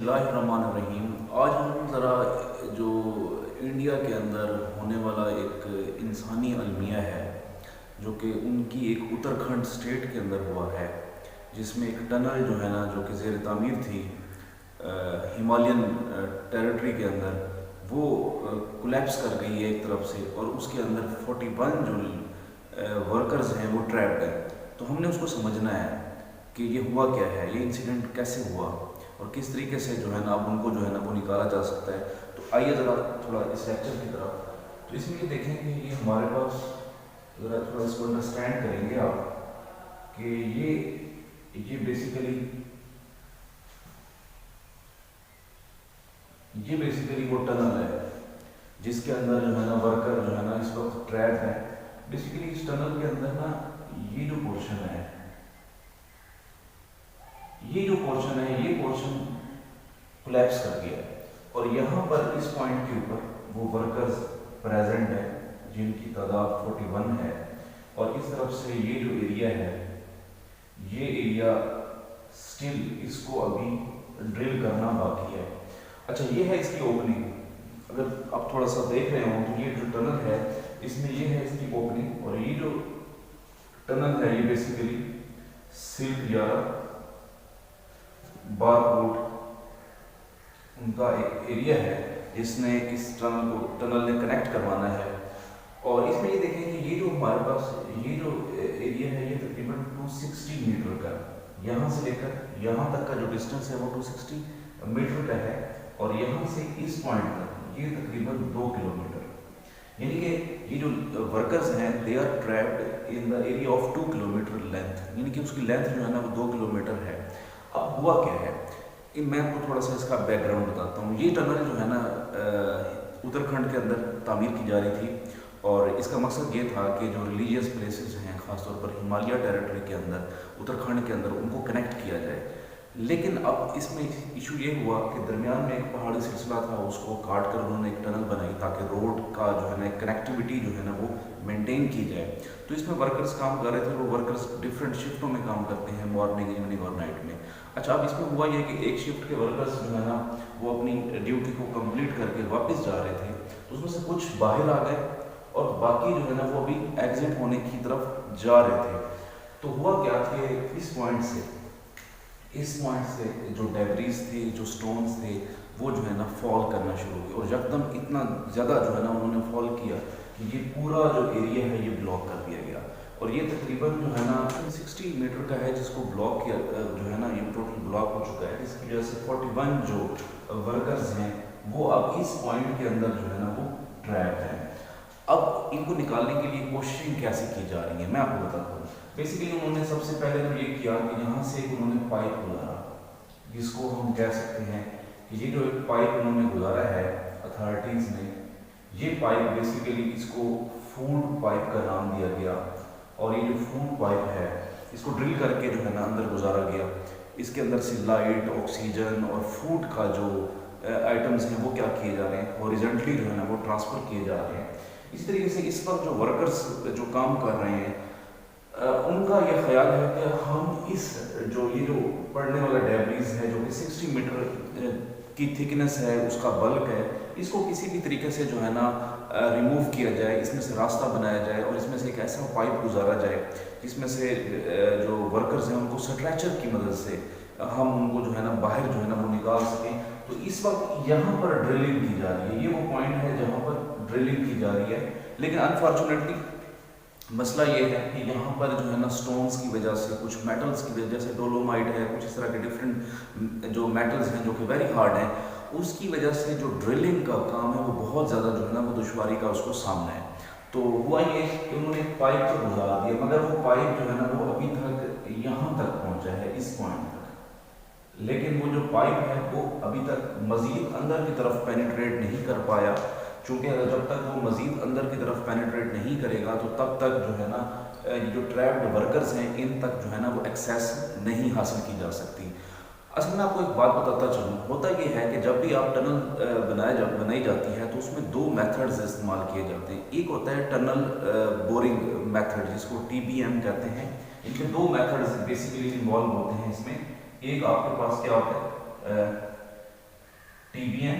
اللہ الرحمن الرحیم۔ آج ہم ذرا جو انڈیا کے اندر ہونے والا ایک انسانی المیہ ہے جو کہ ان کی ایک اتراکھنڈ اسٹیٹ کے اندر ہوا ہے، جس میں ایک ٹنل جو ہے نا جو کہ زیر تعمیر تھی ہمالین ٹیریٹری کے اندر، وہ کولیپس کر گئی ہے ایک طرف سے، اور اس کے اندر 41 جو ورکرز ہیں وہ ٹریپڈ ہیں۔ تو ہم نے اس کو سمجھنا ہے کہ یہ ہوا کیا ہے، یہ انسیڈنٹ کیسے ہوا اور کس طریقے سے جو ہے نا اب ان کو جو ہے نا وہ نکالا جا سکتا ہے۔ تو آئیے ذرا تھوڑا اس لیکچر کی طرف، تو اس میں یہ دیکھیں کہ یہ ہمارے پاس ذرا تھوڑا اس کو انڈرسٹینڈ کریں گے آپ کہ یہ بیسیکلی وہ ٹنل ہے جس کے اندر جو ہے نا ورکر جو ہے نا اس وقت ٹریپ ہے۔ بیسیکلی اس ٹنل کے اندر نا یہ جو پورشن ہے یہ پورشن کولیپس کر گیا ہے، اور یہاں پر اس پوائنٹ کے اوپر وہ ورکرز پریزنٹ ہیں جن کی تعداد 41 ہے، اور اس طرف سے یہ جو ایریا ہے یہ ایریا سٹل اس کو ابھی ڈرل کرنا باقی ہے۔ اچھا، یہ ہے اس کی اوپننگ۔ اگر آپ تھوڑا سا دیکھ رہے ہوں تو یہ جو ٹنل ہے اس میں یہ ہے اس کی اوپننگ، اور یہ جو ٹنل ہے یہ بیسیکلی سلک یا بارک روٹ ان کا ایک ایریا ہے جس نے اس ٹنل نے کنیکٹ کروانا ہے۔ اور اس میں یہ دیکھیں کہ یہ جو ہمارے پاس یہ جو ایریا ہے یہ تقریباً 260 میٹر کا، یہاں سے لے کر یہاں تک کا جو ڈسٹینس ہے وہ 260 میٹر کا ہے، اور یہاں سے اس پوائنٹ تک یہ تقریباً 2 کلومیٹر، یعنی کہ یہ جو ورکرز ہیں they are trapped in the area of 2 kilometre length, یعنی کہ اس کی لینتھ جو ہے نا وہ 2 کلومیٹر ہے۔ اب ہوا کیا ہے، میں آپ کو تھوڑا سا اس کا بیک گراؤنڈ بتاتا ہوں۔ یہ ٹنل جو ہے نا اتراکھنڈ کے اندر تعمیر کی جا رہی تھی، اور اس کا مقصد یہ تھا کہ جو ریلیجیس پلیسز ہیں خاص طور پر ہمالیہ ٹیریٹری کے اندر، اتراکھنڈ کے اندر، ان کو کنیکٹ کیا جائے۔ لیکن اب اس میں ایشو یہ ہوا کہ درمیان میں ایک پہاڑی سلسلہ تھا، اس کو کاٹ کر انہوں نے ایک ٹنل بنائی تاکہ روڈ کا جو ہے نا کنیکٹیوٹی جو ہے نا وہ مینٹین کی جائے۔ تو اس میں ورکرز کام کر رہے تھے، وہ ورکرز ڈفرینٹ شفٹوں میں کام کرتے ہیں، مارننگ، ایوننگ اور نائٹ میں۔ اچھا، اب اس میں ہوا یہ کہ ایک شفٹ کے ورکرز جو ہے نا وہ اپنی ڈیوٹی کو کمپلیٹ کر کے واپس جا رہے تھے، تو اس میں سے کچھ باہر آ گئے اور باقی جو ہے نا وہ ابھی ایگزٹ ہونے کی طرف جا رہے تھے۔ تو ہوا کیا کہ اس پوائنٹ سے جو ڈیبریز تھے، جو سٹونز تھے، وہ جو ہے نا فال کرنا شروع ہوئے، اور یکدم اتنا زیادہ جو ہے نا انہوں نے فال کیا کہ یہ پورا جو ایریا ہے یہ بلاک کر دیا گیا، اور یہ تقریباً جو ہے نا 60 میٹر کا ہے جس کو بلاک کیا جو ہے نا یہ ٹوٹل بلاک ہو چکا ہے، جس کی وجہ سے 41 جو ورکرز ہیں وہ اب اس پوائنٹ کے اندر جو ہے نا وہ ٹریپ ہیں۔ اب ان کو نکالنے کے لیے کوششیں کیسے کی جا رہی ہیں میں آپ کو بتاتا ہوں۔ بیسیکلی انہوں نے سب سے پہلے تو یہ کیا کہ یہاں سے ایک انہوں نے پائپ گزارا، جس کو ہم کہہ سکتے ہیں کہ یہ جو ایک پائپ انہوں نے گزارا ہے اتھارٹیز نے، یہ پائپ بیسیکلی اس کو فوڈ پائپ کا نام دیا گیا، اور یہ جو فوڈ پائپ ہے اس کو ڈرل کر کے جو ہے نا اندر گزارا گیا۔ اس کے اندر سے لائٹ، آکسیجن اور فوڈ کا جو آئٹمز ہیں وہ کیا کیے جا رہے ہیں، ہاریزونٹلی جو ہے نا وہ ٹرانسفر کیے جا رہے ہیں۔ اسی طریقے سے اس وقت جو ورکرز جو کام کر رہے ہیں ان کا یہ خیال ہے کہ ہم یہ جو پڑنے والا ڈیبریز ہے جو کہ 60 میٹر کی تھکنس ہے، اس کا بلک ہے، اس کو کسی بھی طریقے سے جو ہے نا ریموو کیا جائے، اس میں سے راستہ بنایا جائے، اور اس میں سے ایک ایسا پائپ گزارا جائے جس میں سے جو ورکرز ہیں ان کو سٹریچر کی مدد سے ہم ان کو جو ہے نا باہر جو ہے نا وہ نکال سکیں۔ تو اس وقت یہاں پر ڈرلنگ کی جا رہی ہے، یہ وہ پوائنٹ ہے جہاں پر ڈرلنگ کی جا رہی ہے، لیکن انفارچونیٹلی مسئلہ یہ ہے کہ یہاں پر جو ہے نا سٹونز کی وجہ سے، کچھ میٹلز کی وجہ سے، ڈولومائٹ ہے، کچھ اس طرح کے ڈفرینٹ جو میٹلز ہیں جو کہ ویری ہارڈ ہیں، اس کی وجہ سے جو ڈرلنگ کا کام ہے وہ بہت زیادہ جو ہے نا وہ دشواری کا اس کو سامنا ہے۔ تو ہوا یہ کہ انہوں نے پائپ کو گزارا دیا، مگر وہ پائپ جو ہے نا وہ ابھی تک یہاں تک پہنچا ہے، اس پوائنٹ تک، لیکن وہ جو پائپ ہے وہ ابھی تک مزید اندر کی طرف پینیٹریٹ نہیں کر پایا، چونکہ جب تک وہ مزید اندر کی طرف پینیٹریٹ نہیں کرے گا تو تب تک جو ہے نا جو ٹریپڈ ورکرز ہیں ان تک جو ہے نا وہ ایکسیس نہیں حاصل کی جا سکتی۔ اصل میں آپ کو ایک بات بتاتا چلوں، ہوتا یہ ہے کہ جب بھی آپ ٹنل بنائی جاتی ہے تو اس میں 2 میتھڈز استعمال کیے جاتے ہیں۔ ایک ہوتا ہے ٹنل بورنگ میتھڈ جس کو TBM کہتے ہیں، ان کے 2 میتھڈز بیسیکلی انوالو ہوتے ہیں اس میں۔ ایک آپ کے پاس کیا ہوتا ہے TBN,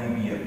DBM।